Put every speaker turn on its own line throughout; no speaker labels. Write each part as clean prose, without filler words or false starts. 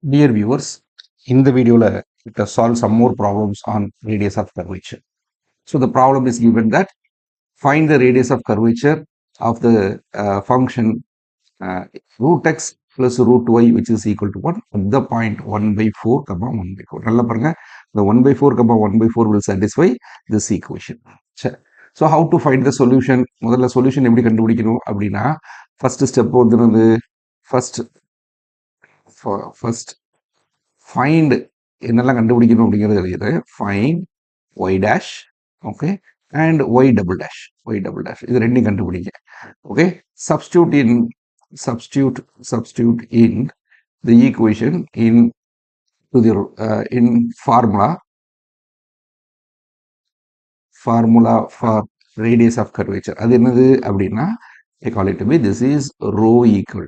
Dear viewers, in the video, let us solve some more problems on radius of curvature. So the problem is given that find the radius of curvature of the function root x plus root y, which is equal to 1 at the point 1 by 4 comma 1 by 4. நல்லா பாருங்க, the 1 by 4 comma 1 by 4 will satisfy this equation. சரி. So how to find the solution? முதல்ல solution எப்படி கண்டுபிடிக்கணும் அப்படின்னா first step வந்து first find என்னெல்லாம் கண்டுபிடிக்கணும் அப்படிங்கிறது எழுதிடுறேன். find y dash, okay, and y double dash, இது ரெண்டையும் கண்டுபிடிங்க. okay, substitute in the equation in to the in formula for radius of curvature. அது என்னது அப்படின்னா I call it to be, this is rho equal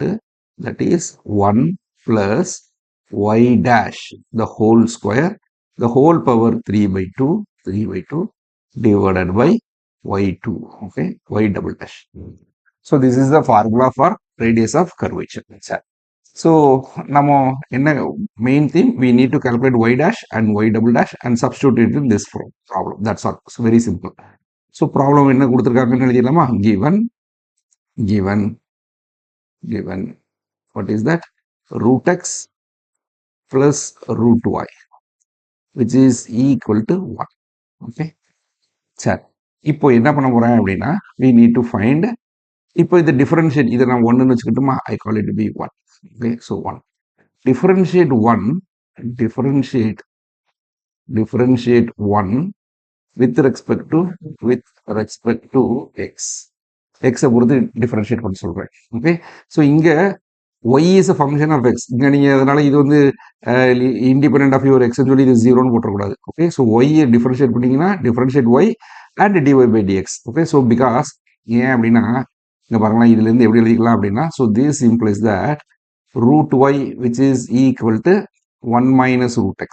to that is 1 plus y dash the whole square, the whole power 3 by 2 divided by y2, okay, y double dash. So this is the formula for radius of curvature. So நம்ம என்ன main thing, we need to calculate y dash and y double dash and substitute it in this problem. That's all. So very simple. So problem என்ன கொடுத்திருக்காங்கன்னு எழுதிடலாமா? given what is that? root x plus root y, which is equal to 1. okay, சரி. இப்போ என்ன பண்ண போறேன் அப்படின்னா we need to find, இப்போ இந்த differentiate, இதை நான் 1 ன்னு வச்சுக்கிட்டுமா, I call it to be 1. okay, so 1 differentiate 1 with respect to x பொறுத்து differentiate பண்ண சொல்றேன். okay, so இங்க y is a function of x. இங்க நீங்க அதனால இது வந்து independent of your x ன்னு சொல்லி இது 0 ன்னு போட்டுறக்கூடாது. okay, so y differentiate பண்ணீங்கன்னா differentiate y and dy by dx. okay, so because ஏன் அப்படின்னா இங்க பாருங்களா, இதுல இருந்து எப்படி எழுதிக்கலாம் அப்படின்னா, so this implies that root y which is equal to 1 minus root x.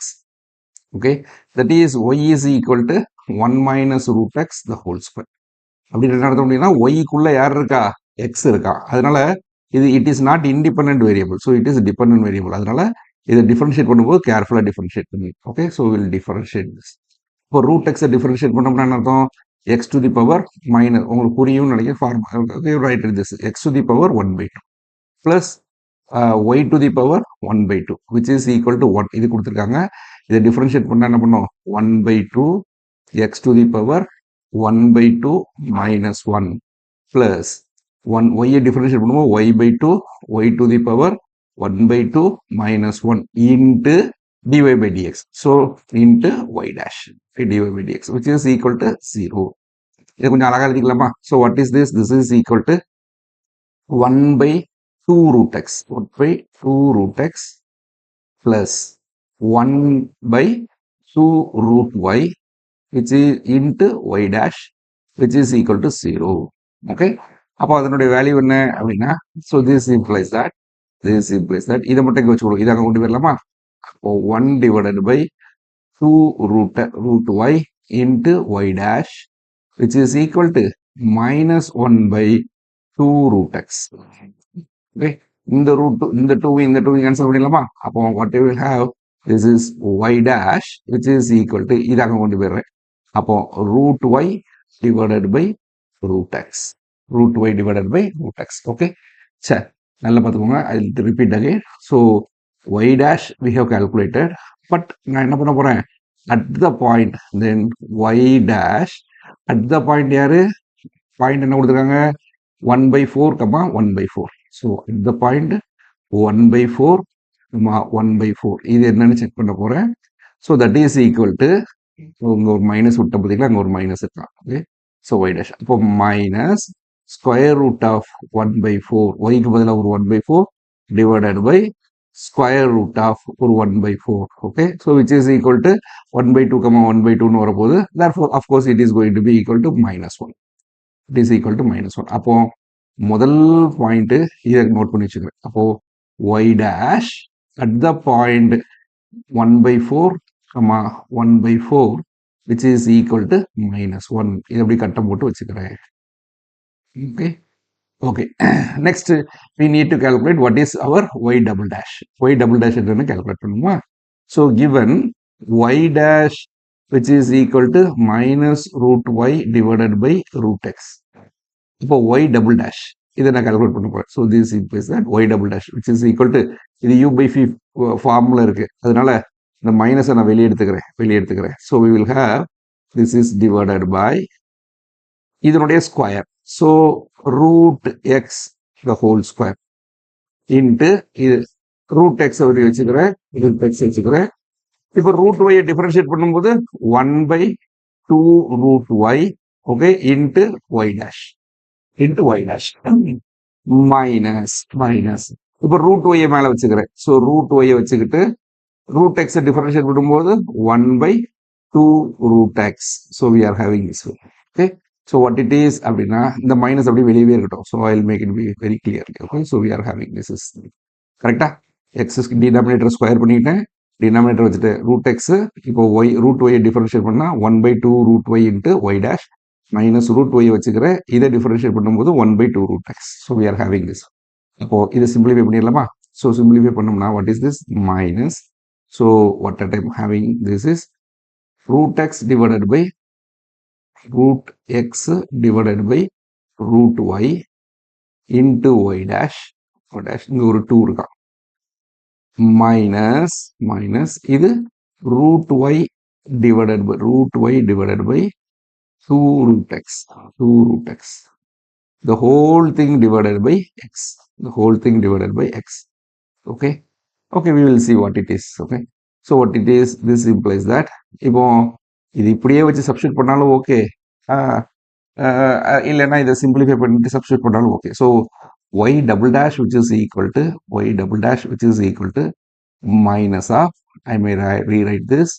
okay, that is y is equal to 1 minus root x the whole square. அப்படி என்ன அர்த்தம் அப்படின்னா y க்குள்ள யார் இருக்கா, x இருக்கா. அதனால இது it is not independent variable, so it is dependent variable. அதனால இதை differentiate பண்ணும்போது கேர்ஃபுல்லா differentiate பண்ணி. okay, so we will differentiate this. இப்போ root x differentiate பண்ணோம்னா என்ன அர்த்தம், x to the power minus, உங்களுக்கு புரியும் நினைக்கிறேன் formula, write this x to the power 1 by 2 plus y to the power 1 by 2 which is equal to 1. இது கொடுத்துருக்காங்க. இதை differentiate பண்ணா என்ன பண்ணும், 1 by 2 x to the power 1 by 2 minus 1 plus 1 y differentiate பண்ணும்போது y by 2 y to the power 1 by 2 minus 1 into dy by dx. So into y dash dy by dx which is equal to 0. இதை கொஞ்சம் அழகா எழுதிக்கலாமா? So what is this? This is equal to 1 by 2 root x, 1 by 2 root x plus 1 by 2 root y which is into y dash which is equal to 0. okay, அப்போ அதனுடைய value என்ன அப்படின்னா, so this implies that இதை மட்டும் இங்கே வச்சுக்கணும், இதை அங்கே கொண்டு வரலாமா? அப்போ 1 divided by 2 root y into y dash which is equal to minus 1 by 2 root x. okay, இந்த ரூட் இந்த 2 கேன்சல் பண்ணிடலாமா? அப்போ what we will have, this is y dash which is equal to, இதை அங்கே கொண்டு போயிடுறேன். அப்போ root y divided by root x, okay, சரி, நல்லா பார்த்துக்கோங்க. I will repeat again. so y dash we have calculated, but நான் என்ன பண்ண போறேன், at the point, then y dash at the point, யாரு பாயிண்ட் என்ன கொடுத்துருக்காங்க, 1 by 4 comma 1 by 4. so at the point 1 by 4 comma 1 by 4 இது என்னன்னு check பண்ண போறேன். so that is equal to, இங்க ஒரு மைனஸ் விட்ட பார்த்தீங்களா, அங்க ஒரு மைனஸ் இருக்கான். okay, so y dash அப்போ minus square root of 1 by 4, yக்கு பதிலாக ஒரு 1 by 4 divided by square root of ஒரு 1 by 4. okay, so which is equal to 1 by 2 comma 1 by 2 ன்னு வரப்போகுது. therefore of course it is going to be equal to minus 1. it is equal to minus 1. அப்போ முதல் point இதை note பண்ணி வச்சுக்கிறேன். அப்போ y dash at the point 1 by 4 comma 1 by 4 which is equal to minus 1. இதை அப்படி கட்டம் போட்டு வச்சுக்கிறேன். okay, Okay. Next, we need to calculate what is our y double dash. Y double dash என்னன்னு calculate பண்ணுமா? So, given y dash which is equal to minus root y divided by root x. இப்போ y double dash இதை நான் calculate பண்ண போறேன். So, this implies that y double dash which is equal to இது u by phi formula இருக்கு. அதனால இந்த மைனஸை நான் வெளியே எடுத்துக்கிறேன். So, we will have this is divided by இதனுடைய square. So root x the whole square into இது ரூட் எக்ஸ் அப்படி வச்சுக்கிறேன், ரூட் எக்ஸ் வச்சுக்கிறேன். இப்போ ரூட் ஒய்யை டிஃபரன்ஷியேட் பண்ணும்போது 1/2 root y, okay, into y dash minus இப்போ ரூட் ஒய்யை மேலே வச்சுக்கிறேன். ஸோ ரூட் ஒய்யை வச்சுக்கிட்டு ரூட் எக்ஸை டிஃபரன்ஷியேட் பண்ணும்போது 1/2 root x. So we are having this way. Okay, so what it is அப்படின்னா இந்த மைனஸ் அப்படி வெளியவே இருக்கட்டும். So I will make it be very clear. Okay, so we are having this is கரெக்டா. X denominator square பண்ணிட்டேன், denominator வச்சுட்டு root x. இப்போ y root y differentiate பண்ணால் 1/2 root y into y dash minus root y வச்சுக்கிறேன். இதை differentiate பண்ணும்போது 1/2 root x. So we are having this. அப்போ இதை சிம்பிளிஃபை பண்ணிடலாமா? ஸோ சிம்பிளிஃபை பண்ணோம்னா what is this minus. So what at I'm having this is root x divided by root x divided by root y into y dash இங்க ஒரு 2 இருக்கா, minus இது root y divided by 2 root x, the whole thing divided by x, okay, we will see what it is. Okay, so what it is, this implies that இப்போ இது இப்படியே வச்சு substitute பண்ணாலும் okay, இல்லைன்னா இதை சிம்பிளிஃபை பண்ணிட்டு substitute பண்ணாலும் okay. So y double dash which is equal to minus of, I may rewrite this.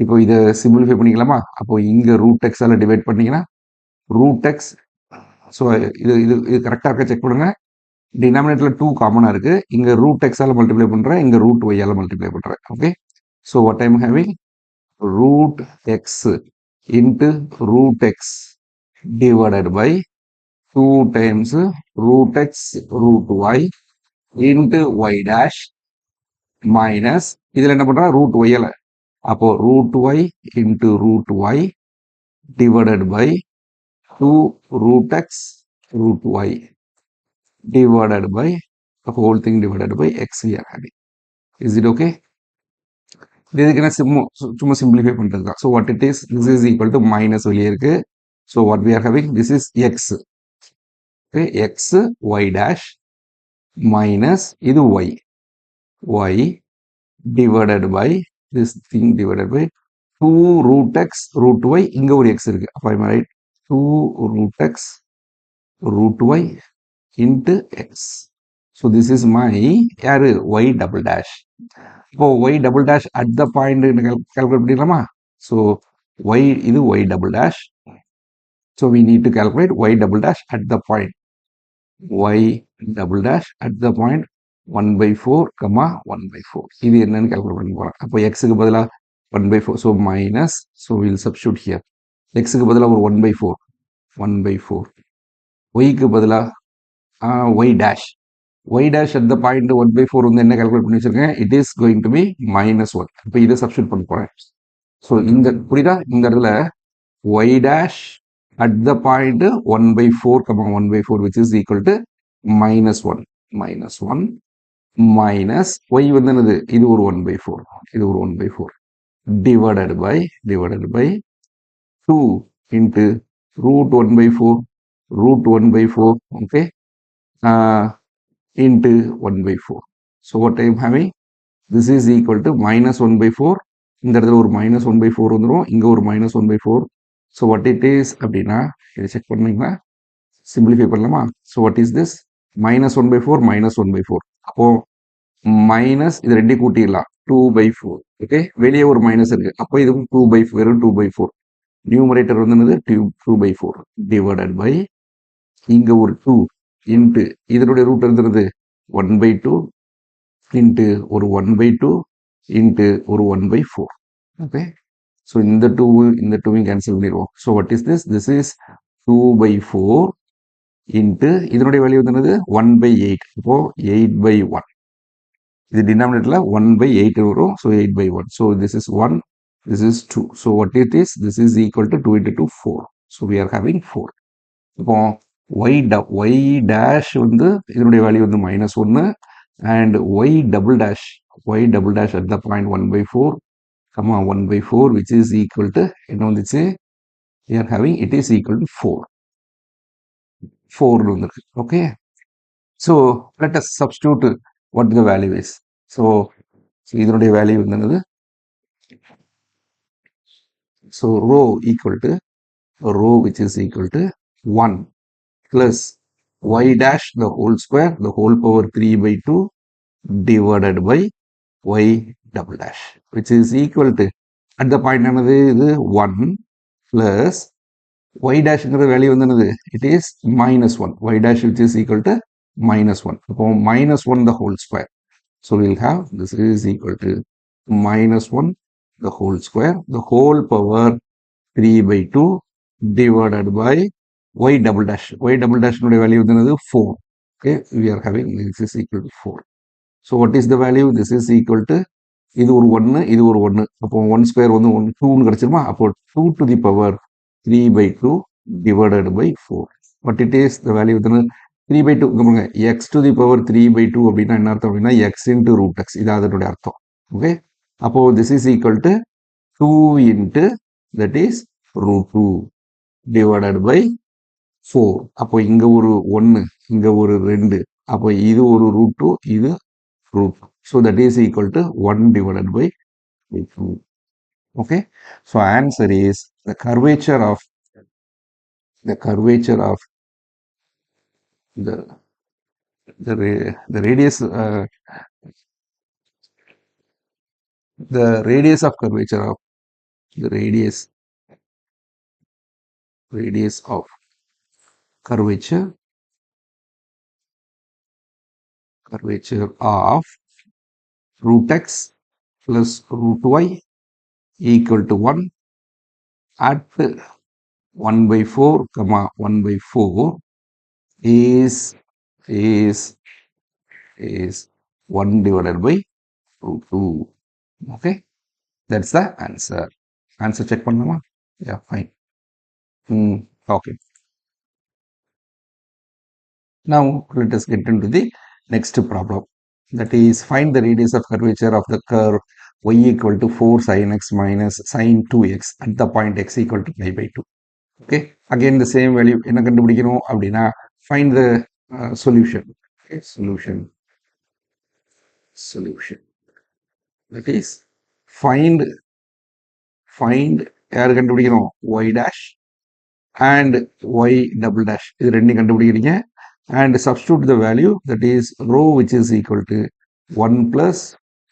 இப்போ இதை சிம்பிளிஃபை பண்ணிக்கலாமா? அப்போ இங்கே ரூட் எக்ஸால் டிவைட் பண்ணிங்கன்னா ரூட் எக்ஸ். ஸோ இது இது இது கரெக்டாக இருக்க செக் பண்ணுங்க. டினாமினேட்டரில் 2 காமனாக இருக்கு. இங்கே ரூட் எக்ஸால் மல்டிப்ளை பண்ணுறேன், இங்கே ரூட் ஒய்யால் மல்டிப்ளை பண்ணுறேன். Okay, so what I'm having root x into root x divided by 2 times root x root y into y dash minus இதில் என்ன பண்றா root y ல, அப்போ root y into root y divided by 2 root x root y divided by the whole thing divided by x we are having. Is it okay? இதுக்கு என்ன சும்மா simplify பண்ணுறது தான். So what it is, this is equal to minus வெளியே இருக்கு. So what we are having, this is x, okay, x y dash minus இது y divided by this thing divided by 2 root x root y. இங்கே ஒரு x இருக்கு, அப்போ I write 2 root x root y into x. So this is my யாரு y double dash. இப்போ y double dash at the point calculate பண்ணிடலாமா? So y இது y double dash. So we need to calculate y double dash at the point. y double dash at the point 1/4, 1/4. இது என்னன்னு calculate பண்ணி போறேன். அப்போ x க்கு பதிலா 1/4. So minus. So we will substitute here. x க்கு பதிலா ஒரு 1/4. y க்கு பதிலா y dash. y dash at the point 1/4 வந்து என்ன கால்குலேட் பண்ணி வச்சிருக்கேன், it is going to be -1. இப்போ இதை சப்ஸ்டியூட் பண்ண போறேன். ஸோ இந்த புரியுதா, இந்த இடத்துல y dash at the point 1/4, 1/4 which is equal to -1 minus y வந்து என்னது, இது ஒரு 1/4 divided by 2 into root 1/4 okay, into 1/4. So what I am having, this is equal to -1/4. இந்த இடத்துல ஒரு -1/4 வந்துடும், இங்க ஒரு -1/4. So what it is அப்படின்னா இதை செக் பண்ணீங்கன்னா சிம்பிளிஃபை பண்ணலாமா? So what is this, -1/4. அப்போ மைனஸ் இது ரெண்டையும் கூட்டிடலாம், 2/4. ஓகே, வெளியே ஒரு மைனஸ் இருக்கு, அப்போ இதுவும் 2/4, வெறும் 2/4. நியூமரேட்டர் வந்து 2/4 டிவைடட் பை இங்க ஒரு 2 இன்ட்டு இதனுடைய ரூட் இருந்தது 1/2 இன்ட்டு ஒரு 1/2 இன்ட்டு ஒரு 1/4. ஓகே, ஸோ இந்த 2 இந்த 2 கேன்சல் பண்ணிடுவோம். So what is this, this is 2/4 into இதனுடைய வேல்யூ வந்து என்னது 1/8. இப்போ 8/1. இது denominatorல 1/8 வரும். So 8/1. So this is 1, this is 2. So what it is? This is equal to 2 into 2, 4. So we are having 4. இப்போ y dash வந்து இதனுடைய வேல்யூ வந்து -1 and y double dash at the point 1/4, 1/4 which is equal to என்ன வந்துச்சு? We are having it is equal to 4. 4 வந்துருக்கு. Okay. So let us substitute what the value is. So இதனுடைய value வந்து என்னது? So rho equal to rho which is equal to 1 plus y dash the whole square the whole power 3/2 divided by y double dash which is equal to at the point என்னது இது 1 plus y dash ங்கிற value வந்து என்னது? It is -1. y dash which is equal to -1. அப்போ -1 the whole square. So we'll have this is equal to -1 the whole square the whole power 3/2 divided by y double dash. Y double dash னுடைய value வந்து என்னது? 4. Okay, we are having this is equal to 4. So what is the value? This is equal to இது ஒரு 1 இது ஒரு 1. அப்போ 1 square வந்து 1 2ன்னு கிடைச்சிருமா? அப்போ 2 to the power 3/2 divided by 4. What it is? The value வந்து 3/2 இங்க பாருங்க x to the power 3/2 அப்படின்னா என்ன அர்த்தம் அப்படின்னா x into root x இது அதனுடைய அர்த்தம். ஓகே, அப்போ this is equal to 2 into that is root 2 divided by 4. அப்போ இங்க ஒரு 1 இங்க ஒரு 2 அப்போ இது ஒரு root 2 இது root 2. So that is equal to 1 divided by 2. Okay, so answer is the curvature of the radius the radius of curvature of the radius of curvature of root x plus root y equal to 1 at 1/4, 1/4 is 1 divided by root 2. Okay, that's the answer. Answer check பண்ணலாமா? Yeah, fine. Okay. Now let us get into the next problem. That is, find the radius of curvature of the curve y equal to 4 sin x minus sin 2x at the point x equal to pi/2. Okay, again the same value என்ன கண்டுபிடிக்கணும் அப்படின்னா find the solution. Okay, solution that is find யார் கண்டுபிடிக்கணும்? y dash and y double dash இது ரெண்டையும் கண்டுபிடிக்கிறீங்க and substitute the value that is rho which is equal to 1 plus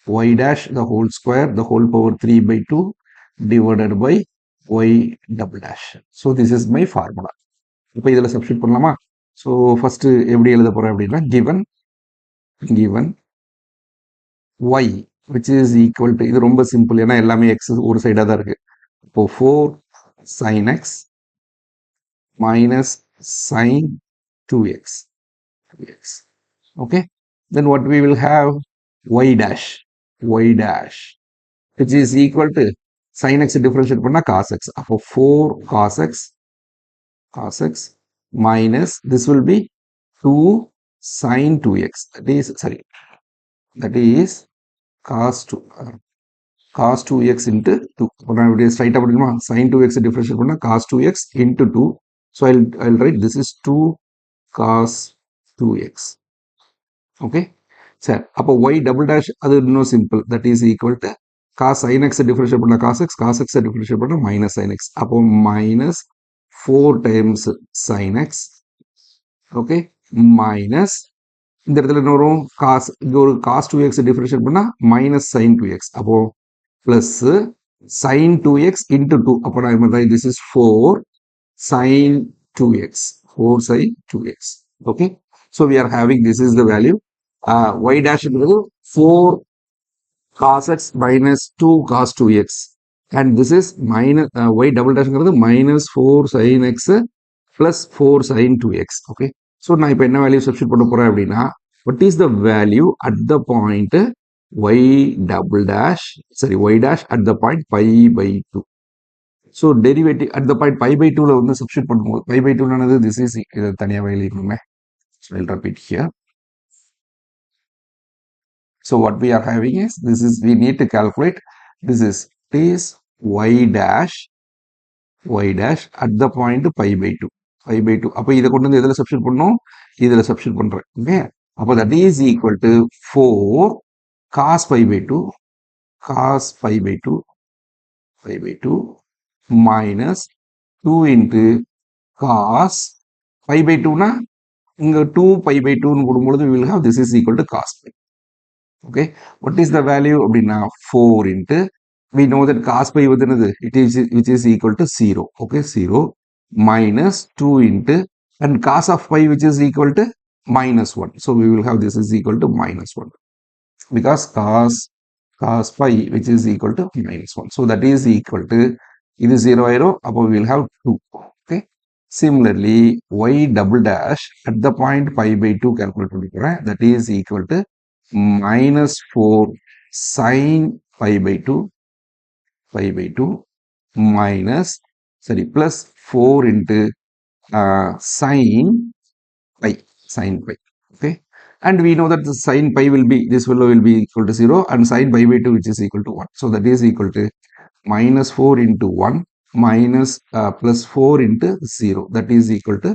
y dash the whole square the whole power 3/2 divided by y double dash. So this is my formula. இப்போ இதில் substitute பண்ணலாமா? So first எப்படி எழுத போறேன் அப்படின்னா given y which is equal to இது ரொம்ப simple ஏன்னா எல்லாமே x ஒரு சைடாக தான் இருக்கு. இப்போ 4 sin x minus sin 2x. Okay, then what we will have y dash which is equal to sin x differentiate பண்ணா cos x. அப்போ 4 cos x minus this will be 2 sin 2x that is cos 2x into 2. நான் இப்படி ஸ்ட்ரைட்டா படிக்கணுமா? sin 2x differentiate பண்ணா cos 2x into 2. So I'll write this is 2 cos 2x. Okay, சரி, அப்போ y double dash அது இன்னும் simple that is equal to cos sin x differentiate பண்ணா cos x differentiate பண்ணா minus sin x. அப்போ minus 4 times sin x. Okay, minus இந்த இடத்துல என்ன வரும்? cos இங்க ஒரு cos 2x differentiate பண்ணா minus sin 2x. அப்போ plus sin 2x into 2. அப்போ நான் என்ன this is 4 sin 2x. Okay, so we are having this is the value y dash is 4 cos x minus 2 cos 2x and this is minus y double dash is minus 4 sin x plus 4 sin 2x. Okay, so நான் இப்போ என்ன value substitute பண்ண போறேன் அப்படின்னா what is the value at the point y double dash sorry y dash at the point pi by 2. So derivative at the point pi by 2ல வந்து substitute பண்ணும்போது pi by 2 ஆனது this is இதை தனியாக எழுதிக்கணுமே. So I'll repeat here. So what we are having is this is we need to calculate this is y dash at the point pi by 2 pi by 2 அப்போ இதை கொண்டு வந்து எதில் substitute பண்ணணும் இதில் சப்ஸ்டியூட் பண்றேன் ஓகே. அப்போ that is equal to 4 cos pi by 2 cos pi by 2 minus 2 into cos pi by 2 னா இங்க 2 pi by 2 னு போடும்பொழுது we will have this is equal to cos pi. Okay, what is the value அப்படின்னா 4 into we know that cos pi வந்து என்னது it is which is equal to 0. Okay, 0 minus 2 into and cos of pi which is equal to minus 1. So we will have this is equal to minus 1 because cos pi which is equal to minus 1. So that is equal to இது 0 ஆயிரும் அப்போ we will have 2. Okay, similarly y double dash at the point pi by 2 calculate பண்ணிக்கிறேன் that is equal to minus 4 sin pi by 2 minus sorry plus 4 into sin pi okay, and we know that the sin pi will be this value will be equal to 0 and sin pi by 2 which is equal to 1. So that is equal to minus 4 into 1 minus plus 4 into 0 that is equal to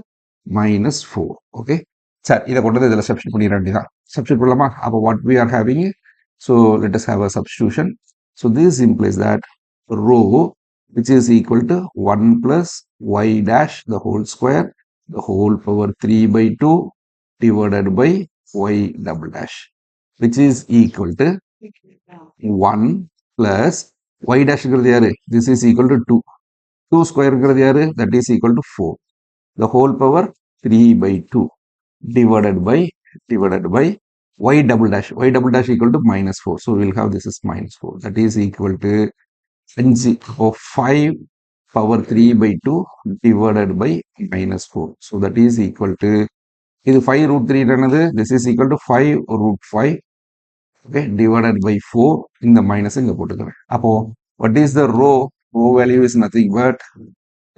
minus 4. Okay, சரி இதை கொண்டு வந்து இதில் substitute பண்ணிட வேண்டியதான். Substitute பண்ணலாமா? அப்போ what we are having so let us have a substitution. So this implies that rho which is equal to 1 plus y dash the whole square the whole power 3 by 2 divided by y double dash which is equal to 1 plus y dash யாரு this is equal to 2 square யாரு that is equal to 4 the whole power 3 by 2 divided by y double dash equal to minus 4. So we'll have this is minus 4 that is equal to 5 power 3 by 2 divided by minus 4. So that is equal to இது 5 root 3 என்னது this is equal to 5 root 5 okay divided by 4 இந்த minus இங்க போட்டுக்கிறேன். அப்போ what is the row value is nothing but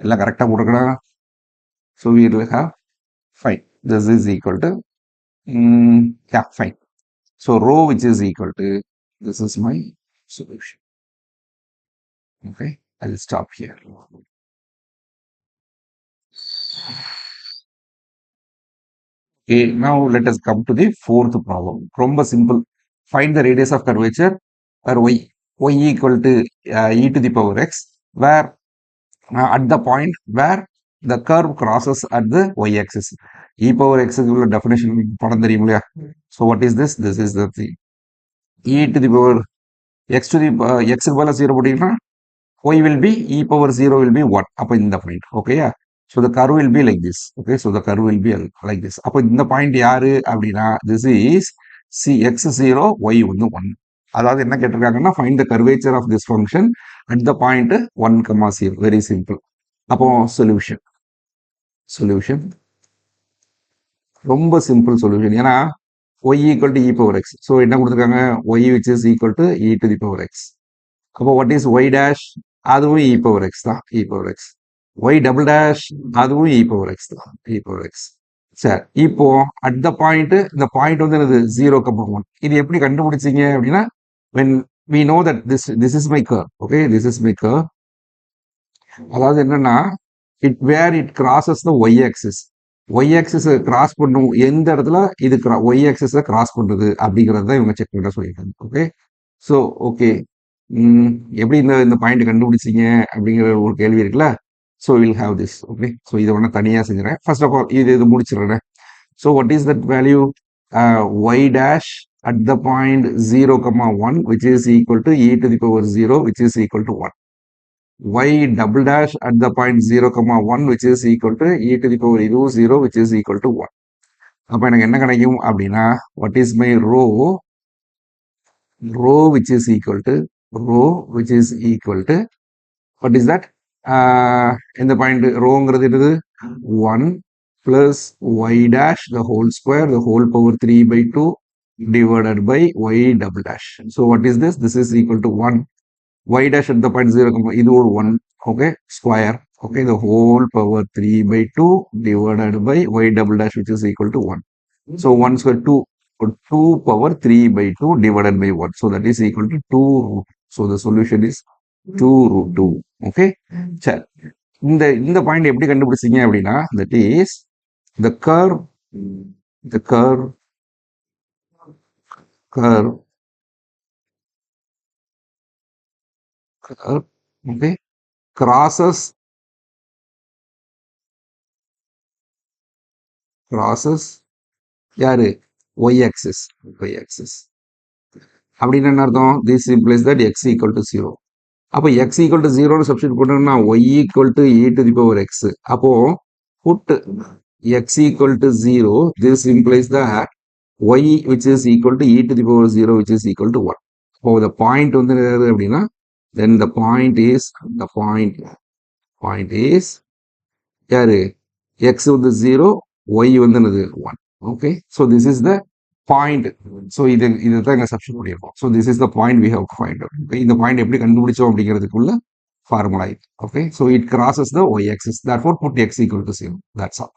எல்லாம் கரெக்டா போட்டுக்கணும். So we will have fine this is equal to yeah fine. So rho which is equal to this is my solution. Okay, I'll stop here. Okay, now let us come to the fourth problem. ரொம்ப simple. Find the radius of curvature where y equal to e to the power x where at the point where the curve crosses at the y-axis. E power x உள்ள definition படம் தெரியும் இல்லையா? So what is this? This is the thing. E to the power x to the x க்கு பதிலா 0 போட்டீங்கன்னா y will be e power 0 will be 1 அப்போ இந்த point ஓகேயா. so the curve will be like this. Okay, so the curve will be like this. அப்போ இந்த point யாரு அப்படின்னா this is x0 y வந்து 1. அதாவது என்ன கேட்டிருக்காங்கன்னா find the curvature of this function at the point 1, 0. very simple. அப்போ solution ரொம்ப simple solution ஏன்னா y equal to e power x. So என்ன கொடுத்துருக்காங்க y which is equal to e to the power x. அப்போ what is y dash அதுவும் e power x தான் e power x. y double dash அதுவும் e power x தான் e power x. சரி இப்போ at the point இந்த point வந்து என்னது 0,1. இது எப்படி கண்டுபிடிச்சீங்க அப்படின்னா when we know that this is my curve. Okay, this is my curve. அதாவது என்னன்னா where it crosses the y axis. y axis cross பண்ணும் எந்த இடத்துல இது y axis கிராஸ் பண்றது அப்படிங்கறத தான் இவங்க செக் பண்ண சொல்லியிருக்காங்க. ஓகே, ஸோ ஓகே எப்படி இந்த பாயிண்ட் கண்டுபிடிச்சிங்க அப்படிங்கிற ஒரு கேள்வி இருக்குல்ல. So will have this. Okay, so இதை ஒன்று தனியாக செஞ்சுறேன். ஃபர்ஸ்ட் ஆஃப் ஆல் இது முடிச்சிடுறேன். So what is that value y dash at the point 0,1 which is equal to e to the power 0 which is equal to 1. y double dash at the point 0,1 which is equal to e to the power 0 which is equal to 1. அப்போ எனக்கு என்ன கிடைக்கும் அப்படின்னா what is my rho which is equal to what is that இந்த point ரோங்கிறது என்னது 1 plus y dash the whole square the whole power 3 by 2 divided by y double dash. So what is this? This is equal to 1. Y dash at the point 0, இது ஒரு 1, okay, square, okay, the whole power 3 by 2 divided by y double dash, which is equal to 1. So 1 square 2, 2 power 3 by 2 divided by 1. So that is equal to 2 root. So the solution is 2 root 2. Okay. சரி, இந்த point எப்படி கண்டுபிடிச்சீங்க அப்படின்னா, that is the curve curve okay, crosses யாரு y axis அப்படின்னு என்ன அர்த்தம்? this implies that x equal to 0. அப்போ x equal to 0 னு சப்ஸ்டிட் போட்டோம்னா y equal to e to the power x. அப்போ put x equal to 0, this implies that y which is equal to e to the power 0 which is equal to 1. அப்போ the point வந்து என்னது அப்படின்னா, then the point is யாரு x வந்து 0, y வந்து என்னது 1. Okay, so this is the point. So இதுதான் இங்க சப்ஸ்டிட் பண்ணியிருக்கோம். So this is the point we have to find out. Okay, இந்த பாயிண்ட் எப்படி கண்டுபிடிச்சோம் அப்படிங்கிறதுக்குள்ள ஃபார்முலா இது. Okay, so it crosses the y axis, therefore put x equal to 0. That's all.